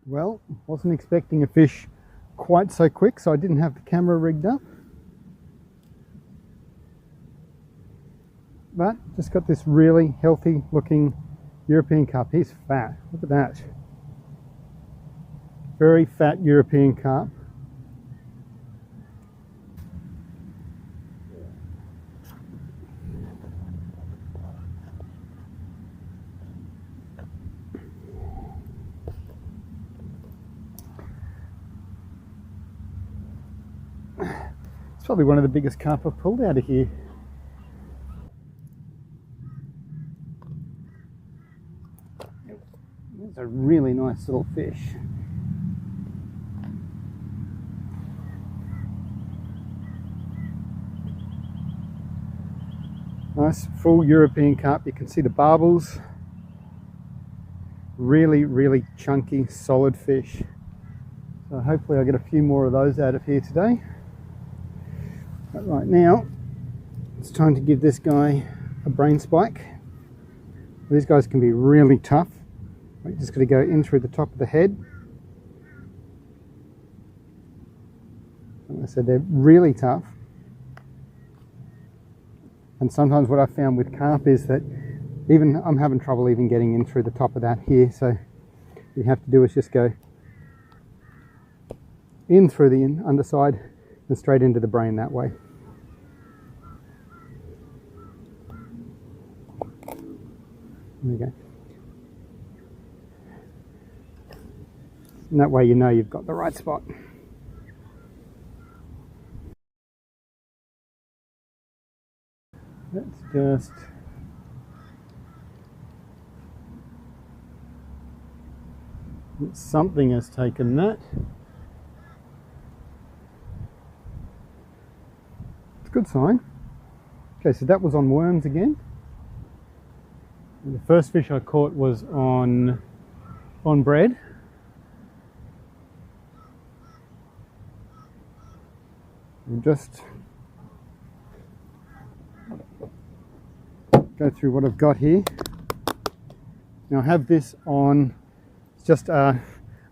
Well, wasn't expecting a fish quite so quick, so I didn't have the camera rigged up. But just got this really healthy looking European carp. He's fat, look at that. Very fat European carp. It's probably one of the biggest carp I've pulled out of here. It's a really nice little fish. Nice full European carp. You can see the barbels. Really, really chunky, solid fish. So hopefully I'll get a few more of those out of here today. But right now, it's time to give this guy a brain spike. These guys can be really tough. We're just going to go in through the top of the head. Like I said, they're really tough. And sometimes what I've found with carp is that I'm having trouble even getting in through the top of that here. So what you have to do is just go in through the underside and straight into the brain that way. There we go. And that way you know you've got the right spot. Let's just something has taken that. It's a good sign. Okay, so that was on worms again. And the first fish I caught was on bread. We'll just go through what I've got here. Now I have this on, it's just a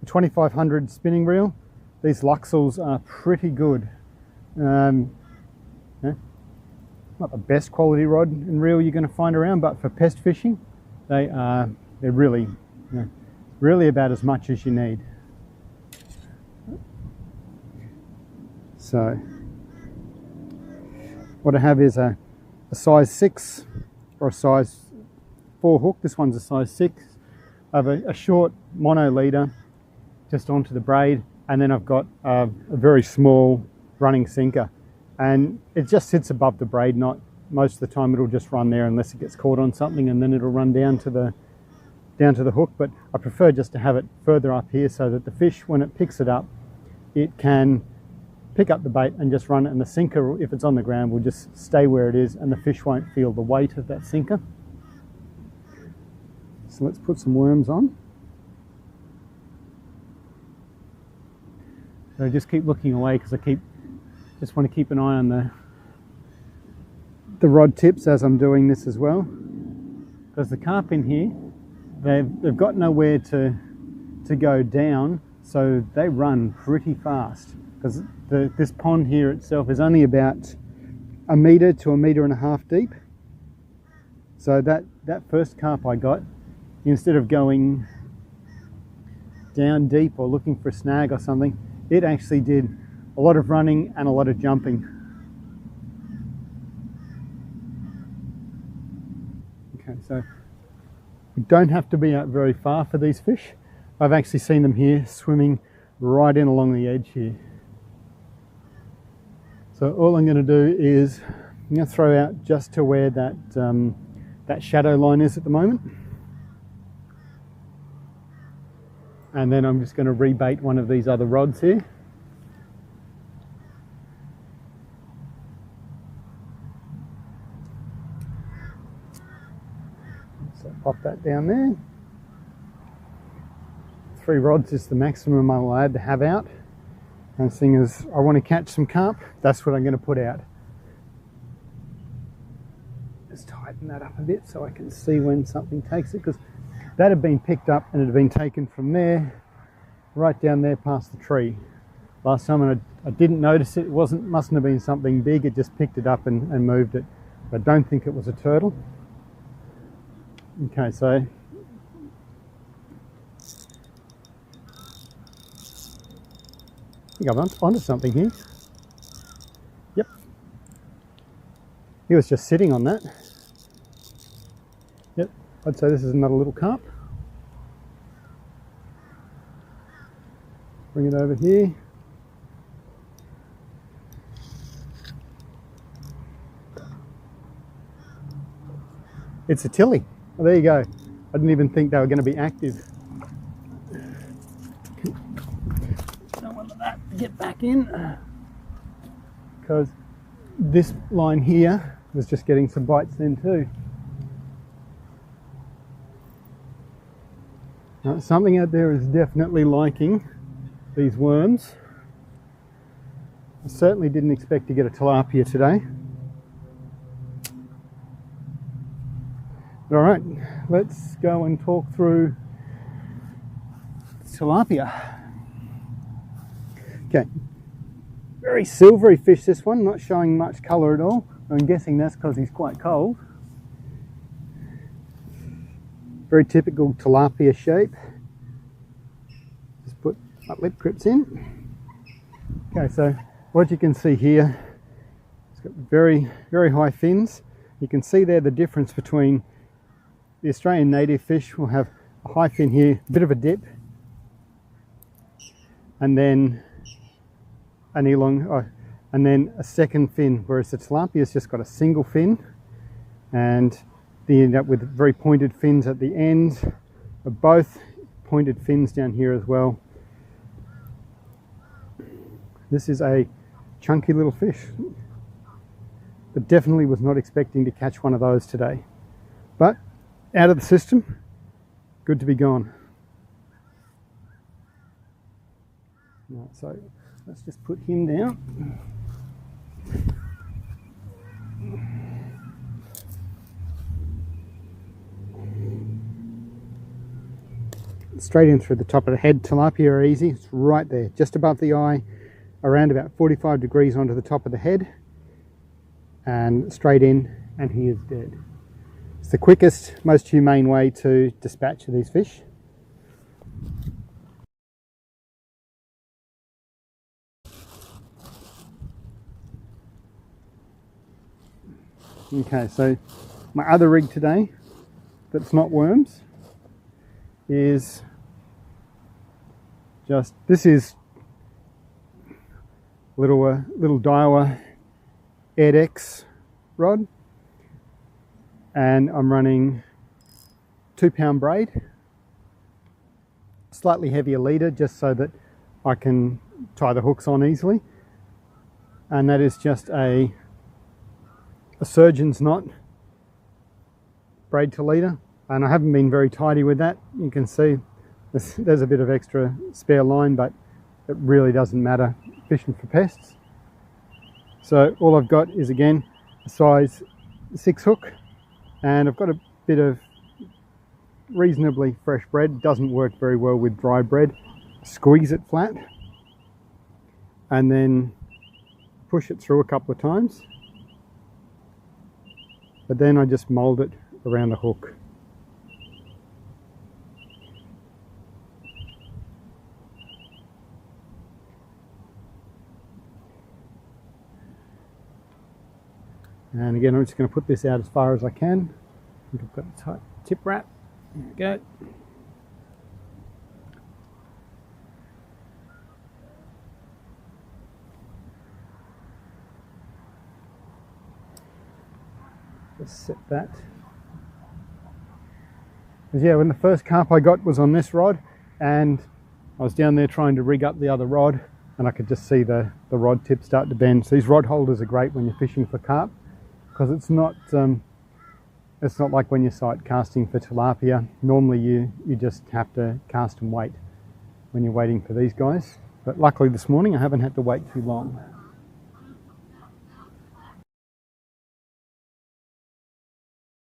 2500 spinning reel. These Luxels are pretty good. Yeah, not the best quality rod and reel you're going to find around, but for pest fishing, they're really, really about as much as you need. So what I have is a size 6 or a size 4 hook. This one's a size 6. I have a short mono leader just onto the braid, and then I've got a very small running sinker, and it just sits above the braid knot. Most of the time it'll just run there unless it gets caught on something, and then it'll run down to the hook. But I prefer just to have it further up here so that the fish, when it picks it up, it can pick up the bait and just run it, and the sinker, if it's on the ground, will just stay where it is and the fish won't feel the weight of that sinker. So let's put some worms on. So just keep looking away because I just want to keep an eye on the rod tips as I'm doing this as well, because the carp in here, they've got nowhere to go down, so they run pretty fast, because this pond here itself is only about 1 metre to 1.5 meters deep. So that first carp I got, instead of going down deep or looking for a snag or something, it actually did a lot of running and a lot of jumping. Okay, so we don't have to be out very far for these fish. I've actually seen them here swimming right in along the edge here. So all I'm going to do is I'm going to throw out just to where that shadow line is at the moment. And then I'm just going to rebait one of these other rods here. So pop that down there. 3 rods is the maximum I'm allowed to have out. And seeing as I want to catch some carp, that's what I'm going to put out. Just tighten that up a bit so I can see when something takes it, because that had been picked up and it had been taken from there right down there past the tree last time, and I didn't notice it. Mustn't have been something big. It just picked it up and moved it. I don't think it was a turtle. Okay, so I think I'm onto something here. Yep. He was just sitting on that. Yep, I'd say this is another little carp. Bring it over here. It's a tilly. Well, there you go. I didn't even think they were going to be active. Don't want that to get back in, because this line here was just getting some bites then too. Now, something out there is definitely liking these worms. I certainly didn't expect to get a tilapia today. All right, let's go and talk through tilapia. Okay, very silvery fish this one, not showing much colour at all. I'm guessing that's because he's quite cold. Very typical tilapia shape. Just put my lip grips in. Okay, so what you can see here, it's got very, very high fins. You can see there the difference between the Australian native fish. Will have a high fin here, a bit of a dip, and then an and then a second fin, whereas the tilapia's just got a single fin, and they end up with very pointed fins at the end. Both pointed fins down here as well. This is a chunky little fish, but definitely was not expecting to catch one of those today. But out of the system, good to be gone. Right, so let's just put him down. Straight in through the top of the head. Tilapia are easy. It's right there, just above the eye, around about 45 degrees onto the top of the head, and straight in, and he is dead. It's the quickest, most humane way to dispatch these fish. Okay, so my other rig today that's not worms is just, this is little Daiwa EdX rod, and I'm running 2-pound braid, slightly heavier leader, just so that I can tie the hooks on easily, and that is just a surgeon's knot braid to leader, and I haven't been very tidy with that. You can see there's a bit of extra spare line, but it really doesn't matter fishing for pests. So all I've got is, again, a size 6 hook, and I've got a bit of reasonably fresh bread. It doesn't work very well with dry bread. Squeeze it flat and then push it through a couple of times, but then I just mold it around the hook. And again, I'm just going to put this out as far as I can. I think I've got a tight tip wrap. There we go. Just set that. Because yeah, when the first carp I got was on this rod, and I was down there trying to rig up the other rod, and I could just see the rod tip start to bend. So these rod holders are great when you're fishing for carp, because it's not like when you sight casting for tilapia. Normally you just have to cast and wait when you're waiting for these guys. But luckily this morning I haven't had to wait too long.